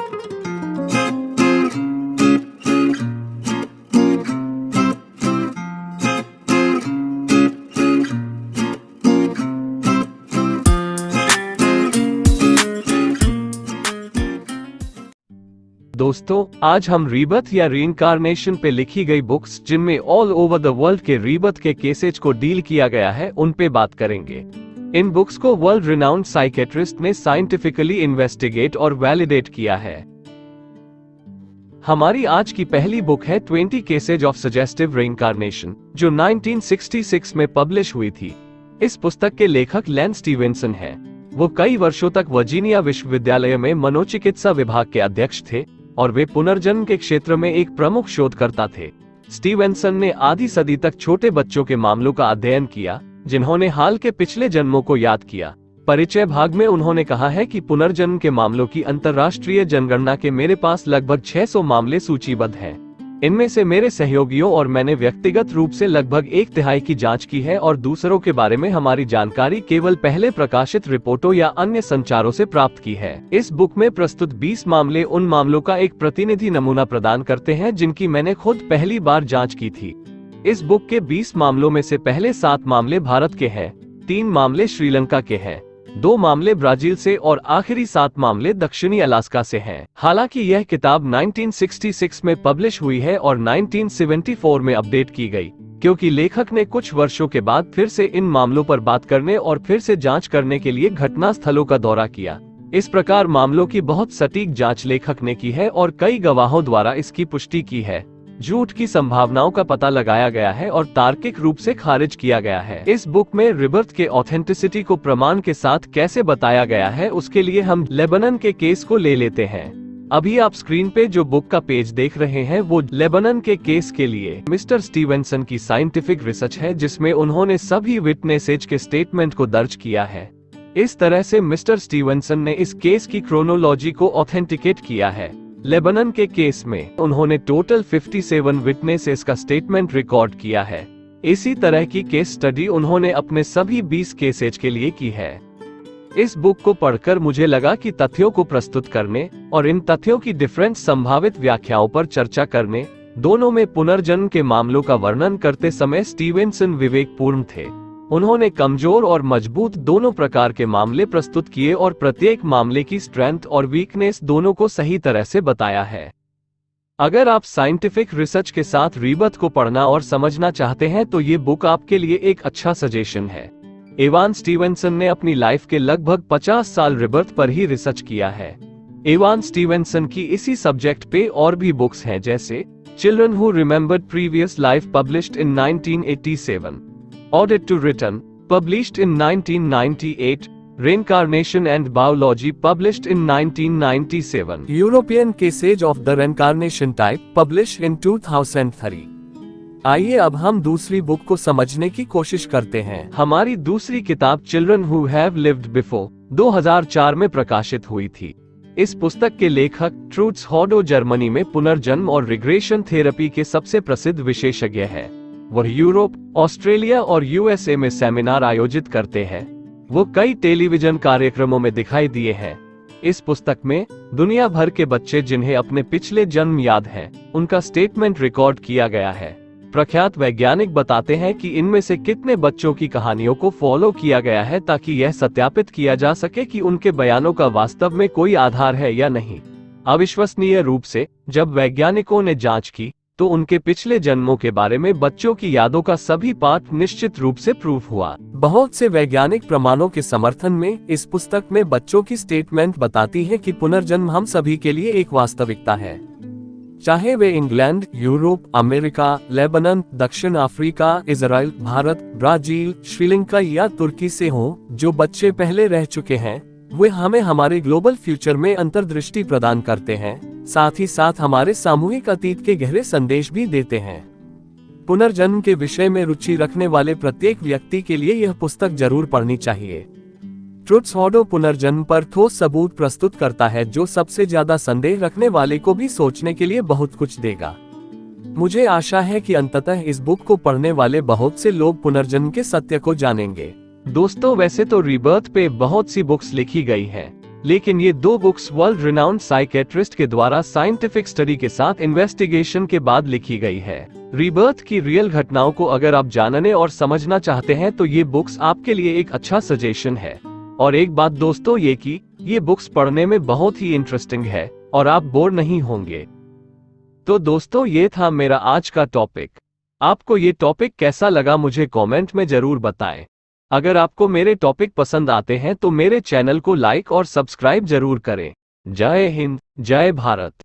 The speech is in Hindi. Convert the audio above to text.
दोस्तों, आज हम रीबर्थ या रीइंकार्नेशन पे लिखी गई बुक्स जिनमें ऑल ओवर द वर्ल्ड के रीबर्थ के केसेज को डील किया गया है उन पे बात करेंगे। इन बुक्स को वर्ल्ड रिनाउंड साइकेट्रिस्ट ने साइंटिफिकली इन्वेस्टिगेट और वैलिडेट किया है। हमारी आज की पहली बुक है 20 केसेज ऑफ सजेस्टिव रीइंकार्नेशन, जो 1966 में पब्लिश हुई थी। इस पुस्तक के लेखक लेन स्टीवेंसन हैं। वो कई वर्षों तक वर्जीनिया विश्वविद्यालय में मनोचिकित्सा विभाग के अध्यक्ष थे और वे पुनर्जन्म के क्षेत्र में एक प्रमुख शोधकर्ता थे। स्टीवेंसन ने आधी सदी तक छोटे बच्चों के मामलों का अध्ययन किया जिन्होंने हाल के पिछले जन्मों को याद किया। परिचय भाग में उन्होंने कहा है कि पुनर्जन्म के मामलों की अंतर्राष्ट्रीय जनगणना के मेरे पास लगभग 600 मामले सूचीबद्ध हैं। इनमें से मेरे सहयोगियों और मैंने व्यक्तिगत रूप से लगभग 1/3 की जांच की है और दूसरों के बारे में हमारी जानकारी केवल पहले प्रकाशित रिपोर्टों या अन्य संचारों से प्राप्त की है। इस बुक में प्रस्तुत 20 मामले उन मामलों का एक प्रतिनिधि नमूना प्रदान करते हैं जिनकी मैंने खुद पहली बार जांच की थी। इस बुक के 20 मामलों में से पहले 7 मामले भारत के हैं, 3 मामले श्रीलंका के हैं, 2 मामले ब्राजील से और आखिरी 7 मामले दक्षिणी अलास्का से हैं। हालांकि यह किताब 1966 में पब्लिश हुई है और 1974 में अपडेट की गई, क्योंकि लेखक ने कुछ वर्षों के बाद फिर से इन मामलों पर बात करने और फिर से जांच करने के लिए घटना स्थलों का दौरा किया। इस प्रकार मामलों की बहुत सटीक जांच लेखक ने की है और कई गवाहों द्वारा इसकी पुष्टि की है। झूठ की संभावनाओं का पता लगाया गया है और तार्किक रूप से खारिज किया गया है। इस बुक में रीबर्थ के ऑथेंटिसिटी को प्रमाण के साथ कैसे बताया गया है उसके लिए हम लेबनान के केस को ले लेते हैं। अभी आप स्क्रीन पे जो बुक का पेज देख रहे हैं वो लेबनान के केस के लिए मिस्टर स्टीवेंसन की साइंटिफिक रिसर्च है, जिसमें उन्होंने सभी विटनेसेज के स्टेटमेंट को दर्ज किया है। इस तरह से मिस्टर स्टीवेंसन ने इस केस की क्रोनोलॉजी को ऑथेंटिकेट किया है। लेबनान के केस में उन्होंने टोटल 57 विटनेसेस का स्टेटमेंट रिकॉर्ड किया है। इसी तरह की केस स्टडी उन्होंने अपने सभी 20 केसेज के लिए की है। इस बुक को पढ़कर मुझे लगा कि तथ्यों को प्रस्तुत करने और इन तथ्यों की डिफरेंट संभावित व्याख्याओं पर चर्चा करने, दोनों में पुनर्जन्म के मामलों का वर्णन करते समय स्टीवेंसन विवेकपूर्ण थे। उन्होंने कमजोर और मजबूत दोनों प्रकार के मामले प्रस्तुत किए और प्रत्येक मामले की स्ट्रेंथ और वीकनेस दोनों को सही तरह से बताया है। अगर आप साइंटिफिक रिसर्च के साथ रीबर्थ को पढ़ना और समझना चाहते हैं तो ये बुक आपके लिए एक अच्छा सजेशन है। एवान स्टीवेंसन ने अपनी लाइफ के लगभग 50 साल रीबर्थ पर ही रिसर्च किया है। एवान स्टीवेंसन की इसी सब्जेक्ट पे और भी बुक्स हैं, जैसे children who remembered previous life published in 1987, Audit to Return, published in 1998, Reincarnation and Biology, published in 1997, European Cases of the Reincarnation Type, published in 2003। आइए अब हम दूसरी बुक को समझने की कोशिश करते हैं। हमारी दूसरी किताब children who have lived before 2004 में प्रकाशित हुई थी। इस पुस्तक के लेखक ट्रूट्स हॉडो जर्मनी में पुनर्जन्म और रिग्रेशन थेरेपी के सबसे प्रसिद्ध विशेषज्ञ है। वह यूरोप, ऑस्ट्रेलिया और यूएसए में सेमिनार आयोजित करते हैं। वो कई टेलीविजन कार्यक्रमों में दिखाई दिए हैं। इस पुस्तक में दुनिया भर के बच्चे जिन्हें अपने पिछले जन्म याद हैं, उनका स्टेटमेंट रिकॉर्ड किया गया है। प्रख्यात वैज्ञानिक बताते हैं कि इनमें से कितने बच्चों की कहानियों को फॉलो किया गया है ताकि यह सत्यापित किया जा सके कि उनके बयानों का वास्तव में कोई आधार है या नहीं। अविश्वसनीय रूप से जब वैज्ञानिकों ने जांच की तो उनके पिछले जन्मों के बारे में बच्चों की यादों का सभी पार्ट निश्चित रूप से प्रूफ हुआ। बहुत से वैज्ञानिक प्रमाणों के समर्थन में इस पुस्तक में बच्चों की स्टेटमेंट बताती है कि पुनर्जन्म हम सभी के लिए एक वास्तविकता है। चाहे वे इंग्लैंड, यूरोप, अमेरिका, लेबनान, दक्षिण Africa, Israel, Bharat, Brazil, Sri Lanka या तुर्की से हों, जो बच्चे पहले रह चुके हैं वे हमें हमारे ग्लोबल फ्यूचर में अंतर्दृष्टि प्रदान करते हैं, साथ ही साथ हमारे सामूहिक अतीत के गहरे संदेश भी देते हैं। पुनर्जन्म के विषय में रुचि रखने वाले प्रत्येक व्यक्ति के लिए यह पुस्तक जरूर पढ़नी चाहिए। ट्रूट्स हॉडो पुनर्जन्म पर ठोस सबूत प्रस्तुत करता है जो सबसे ज्यादा संदेह रखने वाले को भी सोचने के लिए बहुत कुछ देगा। मुझे आशा है कि अंततः इस बुक को पढ़ने वाले बहुत से लोग पुनर्जन्म के सत्य को जानेंगे। दोस्तों, वैसे तो रीबर्थ पे बहुत सी बुक्स लिखी गई हैं, लेकिन ये दो बुक्स वर्ल्ड रिनाउंड साइकेट्रिस्ट के द्वारा साइंटिफिक स्टडी के साथ इन्वेस्टिगेशन के बाद लिखी गई है। रीबर्थ की रियल घटनाओं को अगर आप जानने और समझना चाहते हैं तो ये बुक्स आपके लिए एक अच्छा सजेशन है। और एक बात दोस्तों ये कि ये बुक्स पढ़ने में बहुत ही इंटरेस्टिंग है और आप बोर नहीं होंगे। तो दोस्तों ये था मेरा आज का टॉपिक। आपको ये टॉपिक कैसा लगा मुझे कमेंट में जरूर बताएं। अगर आपको मेरे टॉपिक पसंद आते हैं तो मेरे चैनल को लाइक और सब्सक्राइब जरूर करें। जय हिंद, जय भारत।